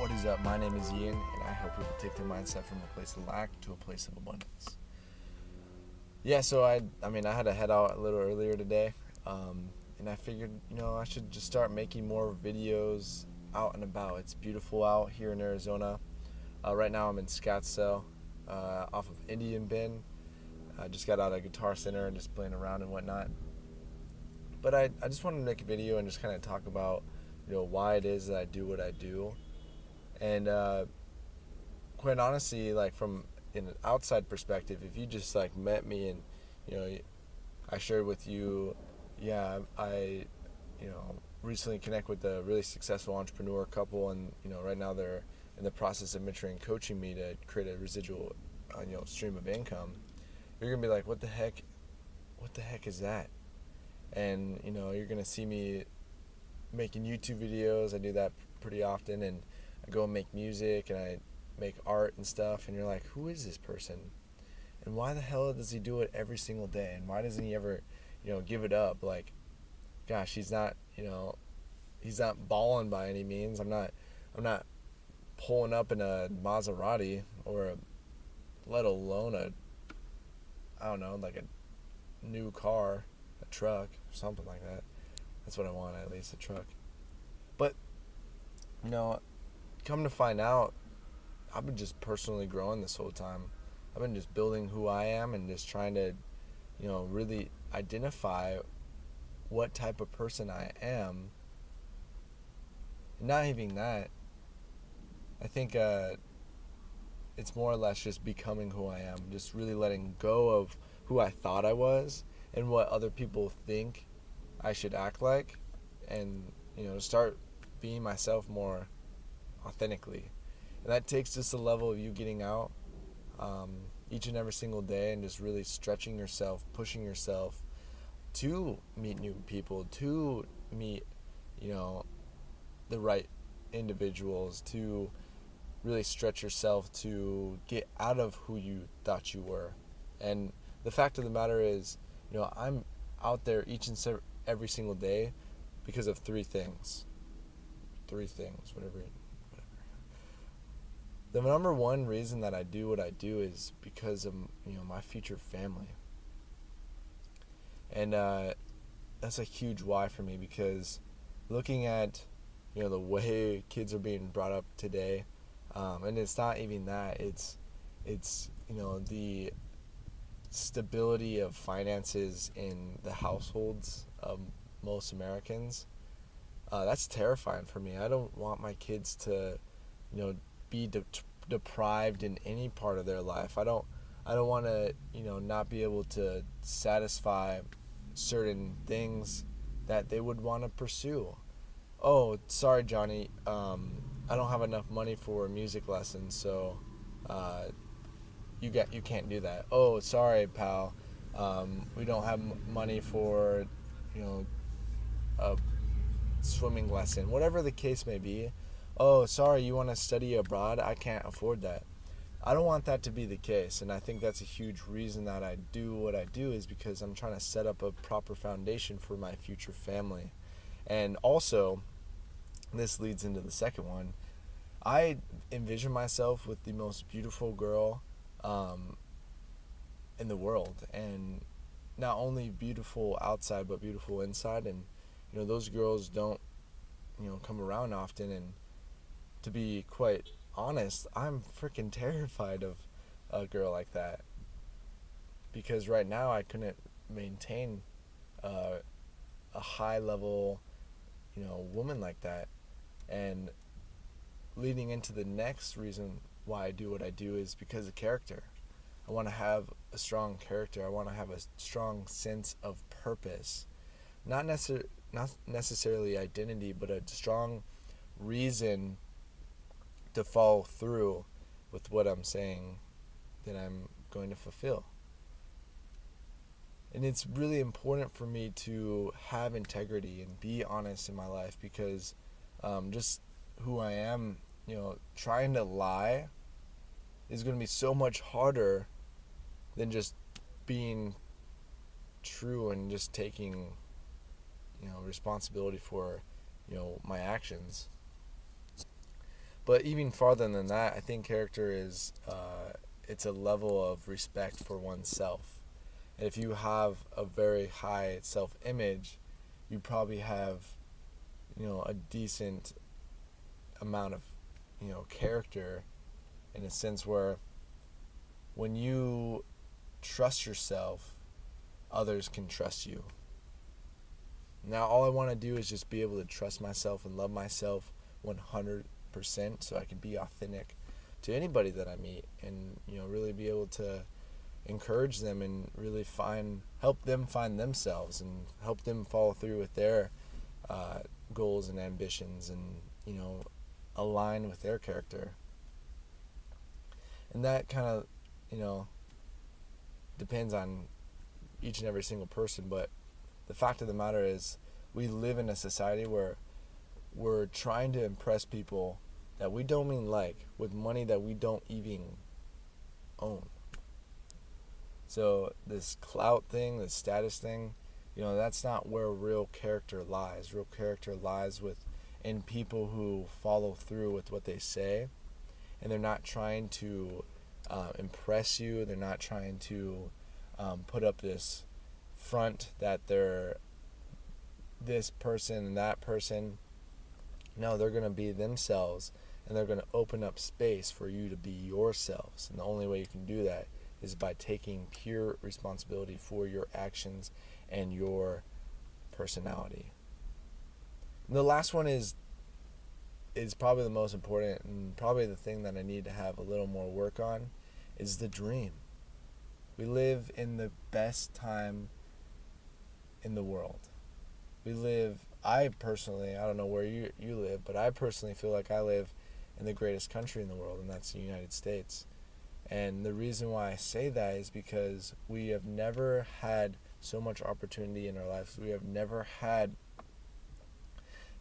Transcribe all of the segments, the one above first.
What is up? My name is Ian, and I help people take their mindset from a place of lack to a place of abundance. Yeah, so I had to head out a little earlier today, and I figured, I should just start making more videos out and about. It's beautiful out here in Arizona. Right now I'm in Scottsdale, off of Indian Bend. I just got out of Guitar Center and just playing around and whatnot. But I just wanted to make a video and just kind of talk about, why it is that I do what I do. And quite honestly, like from an outside perspective, if you just like met me and, I shared with you, yeah, I recently connect with a really successful entrepreneur couple, and right now they're in the process of mentoring and coaching me to create a residual, stream of income. You're gonna be like, what the heck is that? And you're gonna see me making YouTube videos. I do that pretty often, and I go and make music and I make art and stuff, and you're like, who is this person? And why the hell does he do it every single day? And why doesn't he ever, give it up? Like, gosh, he's not balling by any means. I'm not pulling up in a Maserati let alone like a new car, a truck, or something like that. That's what I want, at least, a truck. But, come to find out, I've been just personally growing this whole time. I've been just building who I am and just trying to, really identify what type of person I am. Not even that. I think it's more or less just becoming who I am. Just really letting go of who I thought I was and what other people think I should act like, and start being myself more authentically. And that takes just a level of you getting out each and every single day and just really stretching yourself, pushing yourself to meet new people, to meet the right individuals, to really stretch yourself to get out of who you thought you were. And the fact of the matter is, I'm out there each and every single day because of three things, whatever. The number one reason that I do what I do is because of my future family. And that's a huge why for me, because looking at the way kids are being brought up today, and it's not even that, it's the stability of finances in the households of most Americans. That's terrifying for me. I don't want my kids to be deprived in any part of their life. I don't want to not be able to satisfy certain things that they would want to pursue. Oh, sorry, Johnny, I don't have enough money for music lessons, so you can't do that. Oh, sorry, pal, we don't have money for a swimming lesson, whatever the case may be. Oh, sorry, you want to study abroad? I can't afford that. I don't want that to be the case, and I think that's a huge reason that I do what I do, is because I'm trying to set up a proper foundation for my future family. And also, this leads into the second one. I envision myself with the most beautiful girl in the world, and not only beautiful outside but beautiful inside. And those girls don't come around often, and to be quite honest, I'm freaking terrified of a girl like that, because right now I couldn't maintain a high level woman like that. And leading into the next reason why I do what I do is because of character. I want to have a strong character. I want to have a strong sense of purpose. Not necessarily identity, but a strong reason to follow through with what I'm saying that I'm going to fulfill. And it's really important for me to have integrity and be honest in my life, because just who I am, trying to lie is going to be so much harder than just being true and just taking responsibility for my actions. But even farther than that, I think character is it's a level of respect for oneself. And if you have a very high self-image, you probably have, a decent amount of, character, in a sense where when you trust yourself, others can trust you. Now, all I want to do is just be able to trust myself and love myself 100% so I can be authentic to anybody that I meet, and, really be able to encourage them and really help them find themselves and help them follow through with their goals and ambitions, and, align with their character. And that kind of, depends on each and every single person, but the fact of the matter is we live in a society where we're trying to impress people that we don't even like with money that we don't even own. So this clout thing, this status thing, that's not where real character lies. Real character lies in people who follow through with what they say, and they're not trying to impress you. They're not trying to put up this front that they're this person and that person. No, they're going to be themselves, and they're going to open up space for you to be yourselves. And the only way you can do that is by taking pure responsibility for your actions and your personality. And the last one is probably the most important, and probably the thing that I need to have a little more work on, is the dream. We live in the best time in the world. I personally, I don't know where you live, but I personally feel like I live in the greatest country in the world, and that's the United States. And the reason why I say that is because we have never had so much opportunity in our lives. We have never had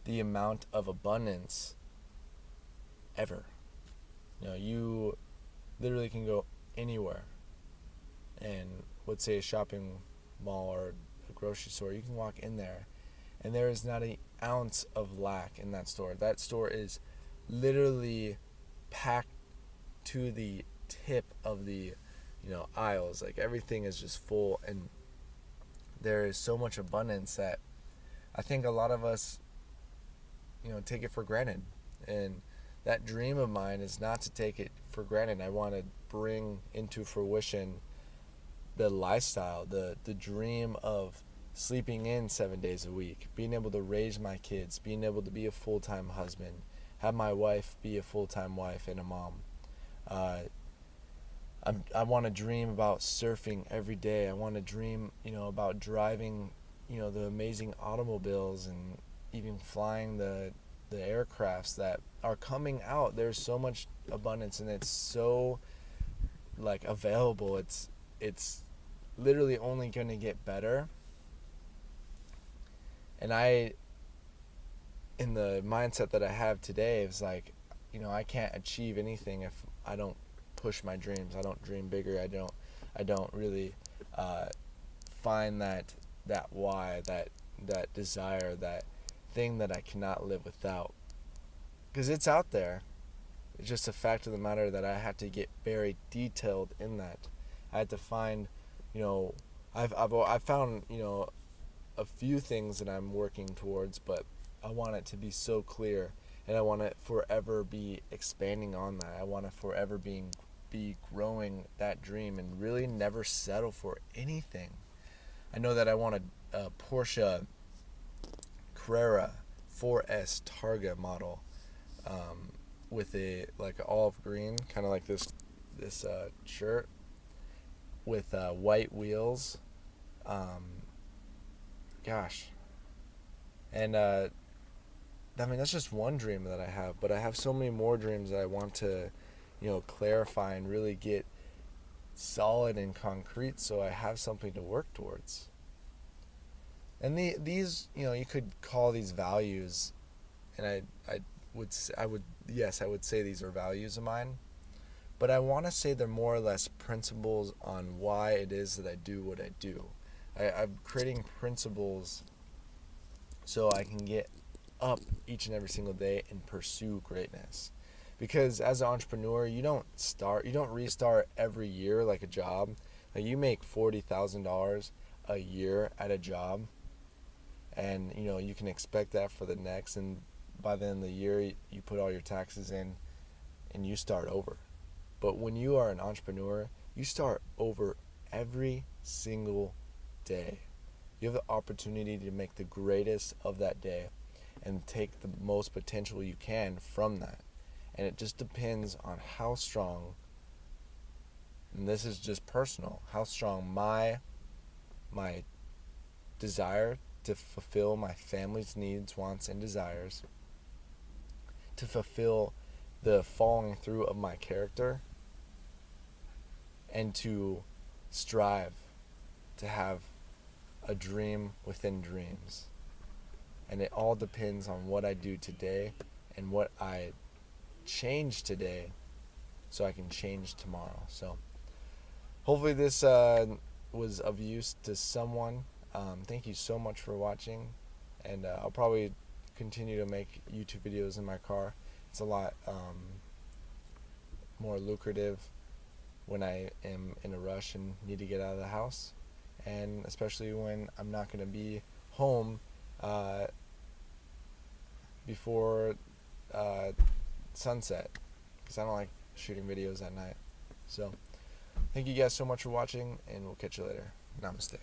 the amount of abundance ever. You literally can go anywhere, and let's say a shopping mall or a grocery store, you can walk in there and there is not an ounce of lack in that store. That store is literally packed to the tip of the aisles. Like, everything is just full, and there is so much abundance that I think a lot of us take it for granted. And that dream of mine is not to take it for granted. I want to bring into fruition the lifestyle, the dream of sleeping in 7 days a week, being able to raise my kids, being able to be a full-time husband, have my wife be a full-time wife and a mom. I want to dream about surfing every day. I want to dream, about driving, the amazing automobiles, and even flying the aircrafts that are coming out. There's so much abundance, and it's so available. It's literally only going to get better. And in the mindset that I have today, it's like, I can't achieve anything if I don't push my dreams. I don't dream bigger. I don't really find that why, that desire, that thing that I cannot live without. Because it's out there. It's just a fact of the matter that I had to get very detailed in that. I had to find, I've found, a few things that I'm working towards, but I want it to be so clear, and I want to forever be expanding on that. I want to forever be growing that dream and really never settle for anything. I know that I want a Porsche Carrera 4S Targa model, with a olive green, kind of like this shirt, with white wheels. And that's just one dream that I have, but I have so many more dreams that I want to clarify and really get solid and concrete, so I have something to work towards. And these you could call these values, and I would say these are values of mine, but I want to say they're more or less principles on why it is that I do what I do. I'm creating principles so I can get up each and every single day and pursue greatness. Because as an entrepreneur, you don't restart every year like a job. Like you make $40,000 a year at a job, and you can expect that for the next. And by the end of the year, you put all your taxes in, and you start over. But when you are an entrepreneur, you start over every single day. You have the opportunity to make the greatest of that day and take the most potential you can from that. And it just depends on how strong, and this is just personal, how strong my desire to fulfill my family's needs, wants, and desires, to fulfill the following through of my character, and to strive to have a dream within dreams. And it all depends on what I do today and what I change today so I can change tomorrow. So hopefully this was of use to someone. Thank you so much for watching, and I'll probably continue to make YouTube videos in my car. It's a lot more lucrative when I am in a rush and need to get out of the house, and especially when I'm not going to be home before sunset, because I don't like shooting videos at night. So thank you guys so much for watching, and we'll catch you later. Namaste.